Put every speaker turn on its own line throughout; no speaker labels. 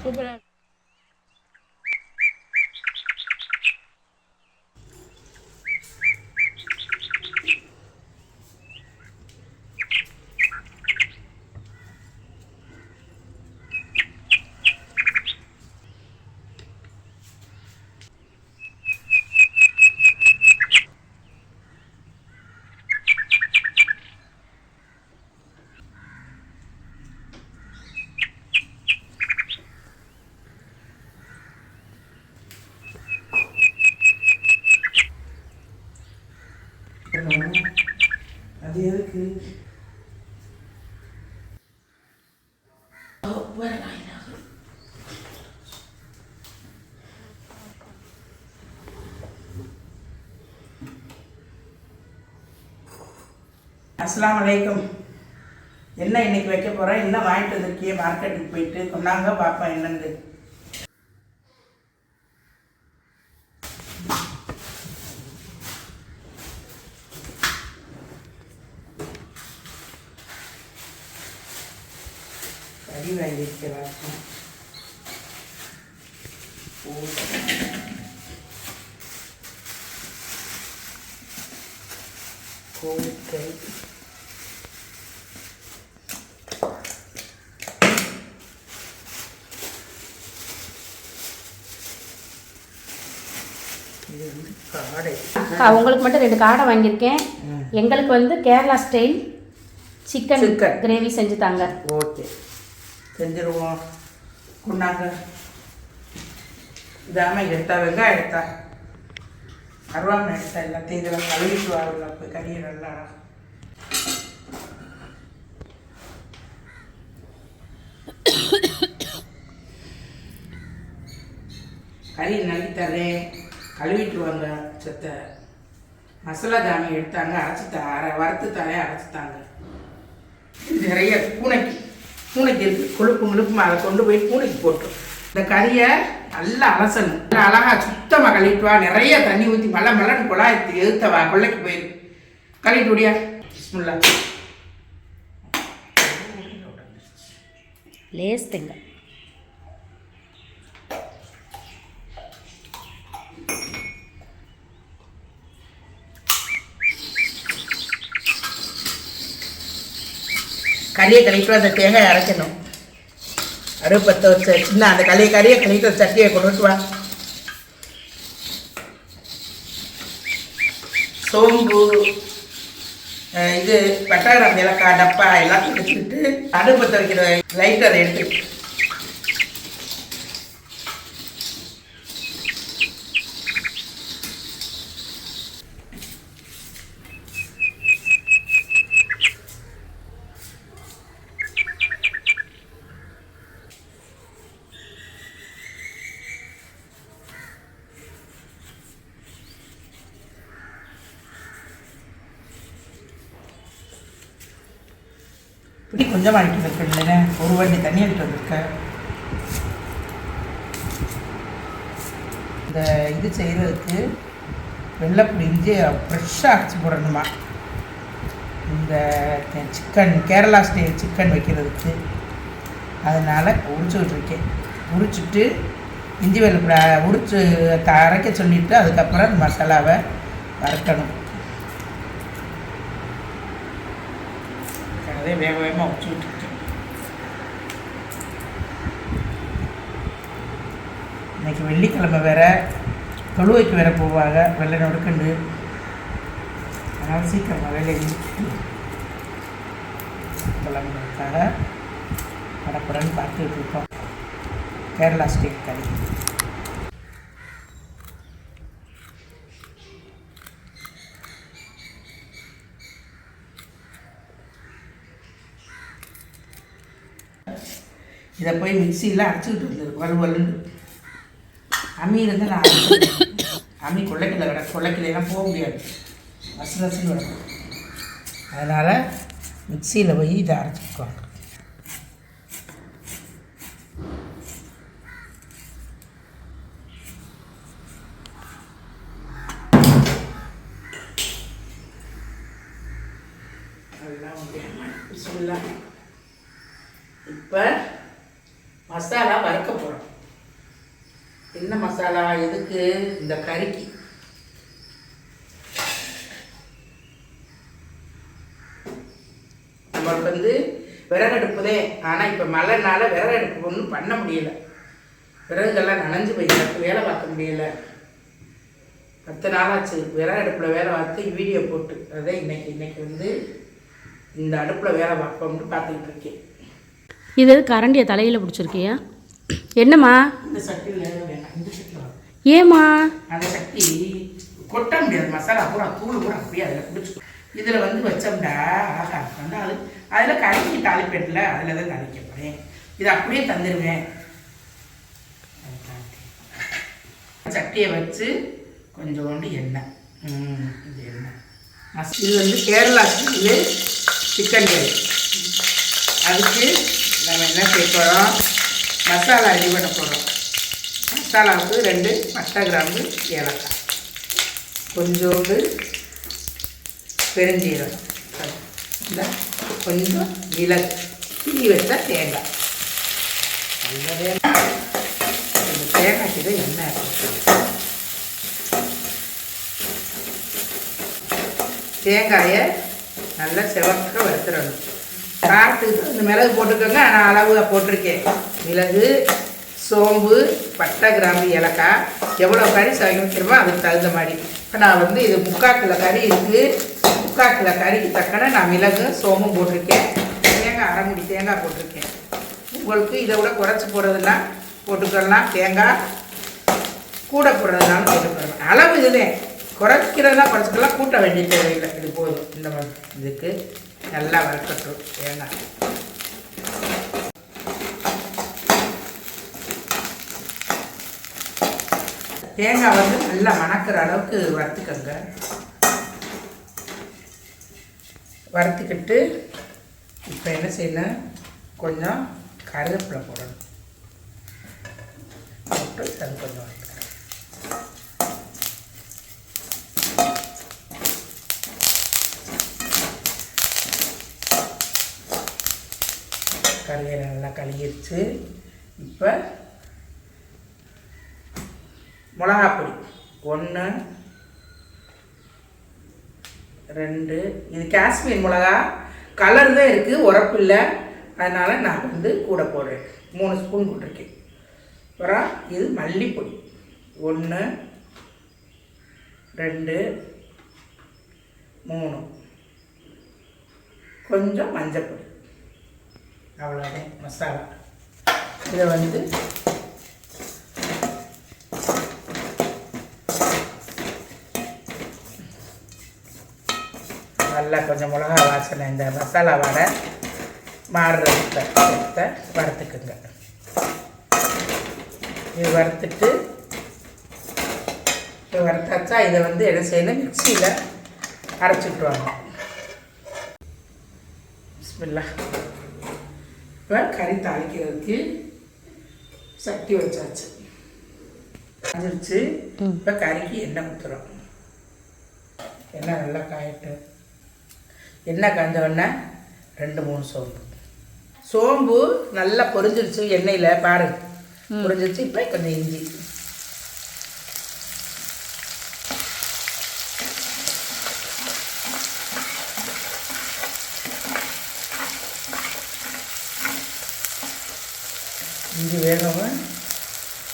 சூப்பராக.
அது எதுக்கு அஸ்ஸலாமு அலைக்கும். என்ன இன்னைக்கு வைக்க போகிறேன், என்ன வாங்கிட்டு வந்திருக்கியே மார்க்கெட்டுக்கு போயிட்டு கொண்டாங்க பார்ப்பேன் என்னன்னு. கறி வாங்கியிருக்கிறேன். கோழிக்கறி,
உங்களுக்கு மட்டும் 2 காடை வாங்கியிருக்கேன். எங்களுக்கு வந்து கேரளா ஸ்டைல் சிக்கன் கிரேவி செஞ்சு தாங்க.
ஓகே, செஞ்சிருவோம். கொண்டாங்க. இதாம எடுத்தா வெங்காயம் எடுத்தா கருவாமனை எடுத்தா எல்லாத்தையும் இதெல்லாம் கழுவிட்டு வரல. போய் கறியை நல்லா கறி நல்லித்தரேன், கழுவிட்டு வாங்க. செத்த மசாலா ஜாமான் எடுத்தாங்க, வறுத்து தரேன், அரைச்சித்தாங்க. நிறைய பூனைக்கு இருக்குது, கொழுப்புமா, அதை கொண்டு போய் பூனைக்கு போட்டோம். இந்த கறியை நல்லா அலசணும், நல்லா அழகா சுத்தமாக கழுவிட்டு வா. நிறைய தண்ணி ஊற்றி மெல்லன்னு குழாயத்துக்கு எதிர்த்தவா கொள்ளைக்கு போயிரு. கழுவிட்டு விடியா. பிஸ்மில்லா.
லேஸ் தெங்க
கறியை கழிட்டு அந்த தேங்காய் அரைக்கணும். அடுப்பத்தை வச்சு சின்ன அந்த கறியை கழிட்டு சட்டியை கொண்டுட்டு வா. சோம்பு, இது பட்டாரம், இலக்காய், டப்பா எல்லாத்தையும் வச்சுட்டு அடுப்பத்தை வைக்கிற லைட்டரை எடுத்து இப்படி கொஞ்சம் வாங்கிட்டு வந்துருக்கேன். ஒரு வண்டி தண்ணி எடுத்து வந்திருக்கேன். இந்த இது செய்கிறதுக்கு வெள்ளைப்பூடி இஞ்சி ஃப்ரெஷ்ஷாக அரைச்சி போடணுமா. இந்த சிக்கன் கேரளா ஸ்டைல் சிக்கன் வைக்கிறதுக்கு அதனால் உரிச்சு விட்ருக்கேன். உரிச்சிட்டு இஞ்சி வெள்ளைப்பூடி உரிச்சு அரைக்க சொல்லிவிட்டு அதுக்கப்புறம் மசாலாவை வறுக்கணும். வேக வேகமாக உச்சி விட்டுட்டு இன்னைக்கு வெள்ளிக்கிழமை வேற, தொழுவைக்கு வேற போவாங்க, வெள்ளை நொடுக்கண்டு. அதனால் சீக்கிரமாக வேலையை முடிச்சுட்டு கிளம்புறதுக்காக படப்படன்னு பார்த்துட்டு இருக்கோம். கேரளா ஸ்டைல் கறி. இதை போய் மிக்சியில் அரைச்சிக்கிட்டு வந்துருக்கு வலுவலுன்னு. அம்மி இருந்தால் நான் அம்மி கொள்ளைக்கிலாம் போக முடியாது, வசன்னு வரும். அதனால் மிக்சியில் போய் இதை அரைச்சிக்குவாங்க. அதெல்லாம் இப்போ மசாலா வறுக்க போகிறோம். என்ன மசாலா எதுக்கு? இந்த கறிக்கு. நம்மளுக்கு வந்து விறகடுப்புதே. ஆனால் இப்போ மழைனால விறகடுப்பு ஒன்றும் பண்ண முடியலை. விறகுகள்லாம் நனைஞ்சு போயிருக்கு, வேலை பார்க்க முடியலை. 10 நாளாச்சு விறகடுப்பில் வேலை பார்த்து வீடியோ போட்டு. அதான் இன்னைக்கு வந்து இந்த அடுப்பில் வேலை பார்ப்போம்னு பார்த்துக்கிட்டு இருக்கேன்.
இது கரண்டியை தலையில் பிடிச்சிருக்கியா? என்னம்மா?
இந்த சட்டியில் வேணாம், இந்த சட்டியில்
ஏம்மா?
அந்த சட்டி கொட்ட முடியாது. மசாலா பூரா தூள் பூரா அப்படியே அதில் பிடிச்சிக்கும். இதில் வந்து வச்சோம்டா ஆகா வந்து அதில் கறிக்கு தாளிப்பேட்டில் அதில் தான் தாளிக்க போகிறேன். இதை அப்படியே தந்துடுவேன். சட்டியை வச்சு கொஞ்சோண்டு எண்ணெய். இது எண்ணெய் இது வந்து கேரளா ஸ்டைலு சிக்கன் கறி. அதுக்கு நம்ம என்ன செய்ய போகிறோம்? மசாலா ரெடி பண்ண போகிறோம். மசாலாவுக்கு 2 பட்டை, கிராம்பு, ஏலக்காய், கொஞ்சோண்டு பெருஞ்சீரகம், இந்த கொஞ்சம் மிளகு, தீ வச்ச தேங்காய். நல்லதே இந்த தேங்காய்க்கு தான் எண்ணெய் இருக்கும். தேங்காயை நல்லா செவக்க வறுத்துடணும். காரத்துக்கு இந்த மிளகு போட்டுக்கோங்க. நான் அளவு போட்டிருக்கேன். மிளகு, சோம்பு, பட்டை, கிராம்பு, ஏலக்காய். எவ்வளோ கறி சமைக்கிறோமோ அதுக்கு தகுந்த மாதிரி. இப்போ நான் வந்து இது 3/4 கிலோ கறி இருக்குது. 3/4 கிலோ கறிக்கு தக்கன நான் மிளகு, சோம்பும் போட்டிருக்கேன். தேங்காய் 1/2 மூடி தேங்காய் போட்டிருக்கேன். உங்களுக்கு இதை விட குறைச்சி போடுறதுனா போட்டுக்கலாம். தேங்காய் கூட போடுறதுனாலும் போட்டுக்கலாம். அளவு இதுதான். குறைக்கிறதா குறைச்சிக்கலாம், கூட்ட வேண்டிய தேவையில்லை. இது போதும். இந்த மாதிரி இதுக்கு நல்லா வறுக்கட்டும் தேங்காய். தேங்காய் வந்து நல்லா மணக்கிற அளவுக்கு வறுத்துக்கங்க. வறுத்துக்கிட்டு இப்போ என்ன செய்யணும்? கொஞ்சம் கருவேப்பிலை போடணும். போட்டு அது கொஞ்சம் வறுத்துக்கிறேன். கறியை நல்லா கழுகிடுச்சு. இப்போ மிளகாப்பொடி 1 2. இது காஷ்மீர் மிளகா. கலர் தான் இருக்குது, உரப்பு இல்லை. அதனால் நான் வந்து கூட போடுறேன். 3 ஸ்பூன் போட்டிருக்கேன். அப்புறம் இது மல்லிப்பொடி 1 2 3. கொஞ்சம் மஞ்சள். அவ்வளோதான் மசாலா. இதை வந்து நல்லா கொஞ்சம் மிளகா வாசனை இந்த மசாலா வடை மாறுறத வறுத்துக்குங்க. இது வறுத்துட்டு இப்போ வறுத்தாச்சா இதை வந்து என்ன செய்யணும்? மிக்சியில் அரைச்சிட்டுருவாங்க. பிஸ்மில்லாஹ். இப்போ கறி தாளிக்கிறதுக்கு சட்டி வச்சாச்சு, காஞ்சிருச்சு. இப்போ கறிக்கு எண்ணெய் ஊற்றுறோம். எண்ணெய் நல்லா காயட்டும். எண்ணெய் காஞ்ச உடனே 2-3 சோம்பு நல்லா பொரிஞ்சிருச்சு எண்ணெயில். பாரு பொரிஞ்சிருச்சு. இப்போ கொஞ்சம் இஞ்சி, இஞ்சி வேகவும்,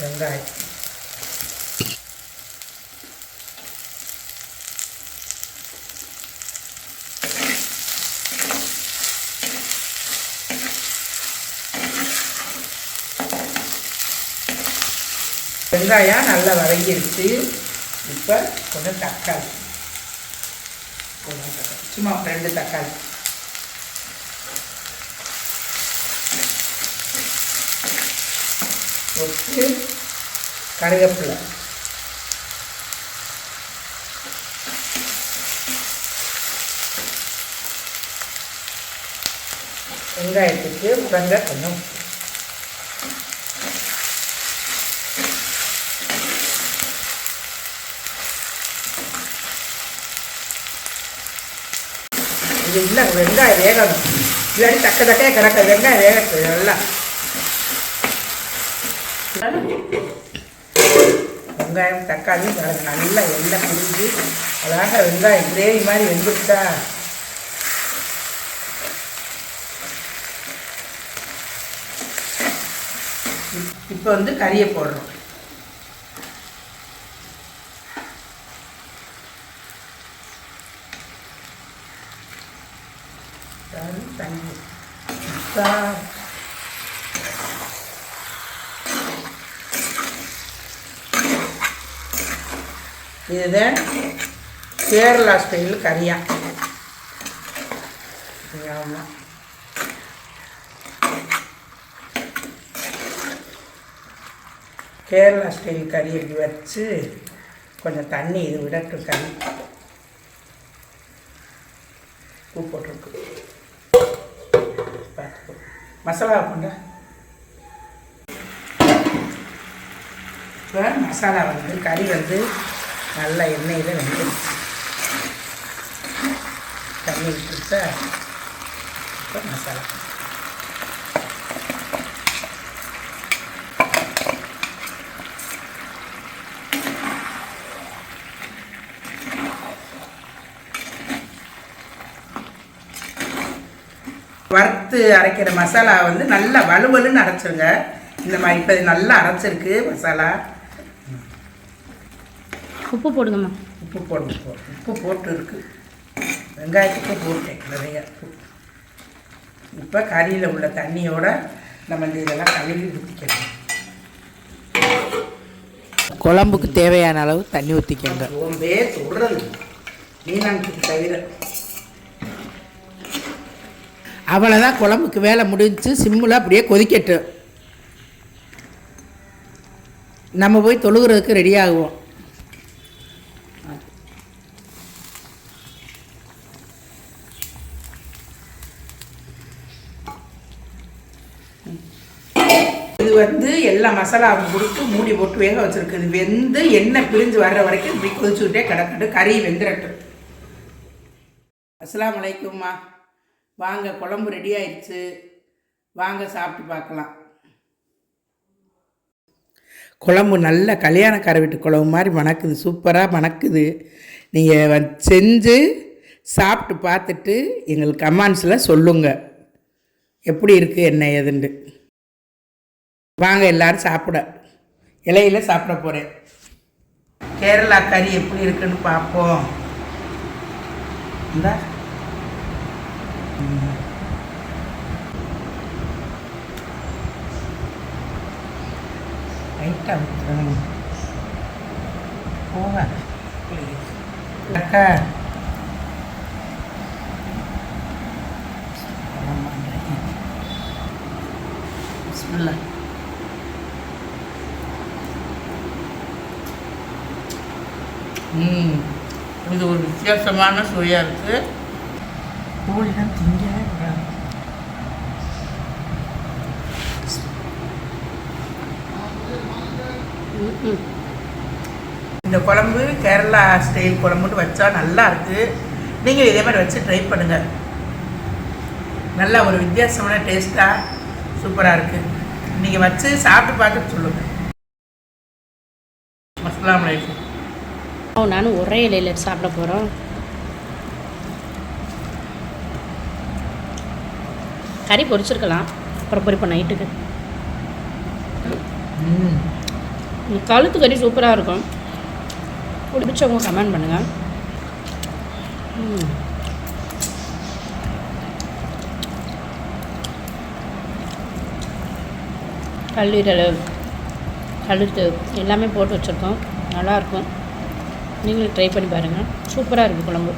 வெங்காயம், வெங்காயம் நல்லா வதங்கிடுச்சு. இப்போ கொஞ்சம் தக்காளி, சும்மா 2 தக்காளி போட்டு கருவேப்பிலை, வெங்காயத்துக்கு வெங்காயம் கொஞ்சம் இது இல்லை. வெங்காயம் வேகணும், இல்லாட்டி தக்கையாக கிடக்க. வெங்காயம் வேகட்டும் நல்லா. வெங்காயம் தக்காளி பாருங்க நல்லா எண்ணெய் பிரிஞ்சு அழகாக வெங்காயம் கிரேவி மாதிரி வெந்துட்டா இப்போ வந்து கறியை போடுறோம். தண்ணி இதுதான் கேரளா ஸ்டைல் கறியா. ஆமாம், கேரளா ஸ்டைல் கறி இப்படி வச்சு கொஞ்சம் தண்ணி இது விடட்டும். கறி உப்பு போட்டிருக்கு. பார்த்துக்கோ மசாலா கொண்டா. இப்போ மசாலா வந்து கறி வந்து நல்ல எண்ணெயில் வெந்துடுச்சு. தண்ணி விட்டுருச்சா இப்போ மசாலா வறுத்து அரைக்கிற மசாலா வந்து நல்லா வலுவலுன்னு அரைச்சிருங்க. இந்த மாதிரி இப்போ நல்லா அரைச்சிருக்கு மசாலா.
உப்பு போடுங்கம்மா.
உப்பு போடுங்க. உப்பு போட்டு இருக்கு, வெங்காயத்துக்கு போட்டேன் நிறைய உப்பு. இப்போ கறியில் உள்ள தண்ணியோட நம்ம இந்த இதெல்லாம் கழுவி ஊற்றிக்கணும்.
குழம்புக்கு தேவையான அளவு தண்ணி ஊற்றிக்கங்க.
ரொம்பவே சொல்கிறது மீனானுக்கு தவிர.
அவ்வளோதான், குழம்புக்கு வேலை முடிஞ்சு. சிம்மில் அப்படியே கொதிக்கட்டும். நம்ம போய் தொழுகிறதுக்கு ரெடி ஆகுவோம்.
இது வந்து எல்லா மசாலாவும் கொடுத்து மூடி போட்டு வேக வச்சுருக்குது. வெந்து எண்ணெய் பிரிஞ்சு வர்ற வரைக்கும் இப்படி கொதிச்சுக்கிட்டே கிடக்கட்டும். கறி வெந்துடட்டும். அஸ்ஸலாமு அலைக்கும்மா. வாங்க, குழம்பு ரெடி ஆயிடுச்சு. வாங்க சாப்பிட்டு பார்க்கலாம்.
குழம்பு நல்ல கல்யாணக்கார வீட்டு குழம்பு மாதிரி மணக்குது, சூப்பராக மணக்குது. நீங்கள் செஞ்சு சாப்பிட்டு பார்த்துட்டு எங்களுக்கு கமெண்ட்ஸில் சொல்லுங்கள் எப்படி இருக்குது என்ன ஏதுண்டு. வாங்க எல்லோரும் சாப்பிட. இலையில் சாப்பிட போகிறேன்.
கேரளா கறி எப்படி இருக்குன்னு பார்ப்போம். இந்த லைட்டாக ஊற்றுறேன். போக அக்கா பிஸ்மில்லா. இது ஒரு வித்தியாசமான சுவையாக இருக்குது. கோழிலாம் திங்கவே கூடாது. இந்த குழம்பு கேரளா ஸ்டைல் குழம்புன்னு வச்சா நல்லா இருக்குது. நீங்கள் இதே மாதிரி வச்சு ட்ரை பண்ணுங்கள். நல்லா ஒரு வித்தியாசமான டேஸ்ட்டாக சூப்பராக இருக்குது. நீங்கள் வச்சு சாப்பிட்டு பார்த்துட்டு சொல்லுங்கள். அஸ்ஸலாமு அலைக்கும்.
நானும் ஒரே இலையில் சாப்பிட போகிறோம். கறி பொரிச்சிருக்கலாம், அப்புறம் பொரிப்போம் நைட்டுக்கு. கழுத்து கறி சூப்பராக இருக்கும். பிடிச்சவங்க கமெண்ட் பண்ணுங்கள். கல்லீரல், கழுத்து எல்லாமே போட்டு வச்சுருக்கோம். நல்லாயிருக்கும். நீங்களும் ட்ரை பண்ணி பாருங்கள். சூப்பராக இருக்குது குழம்பு.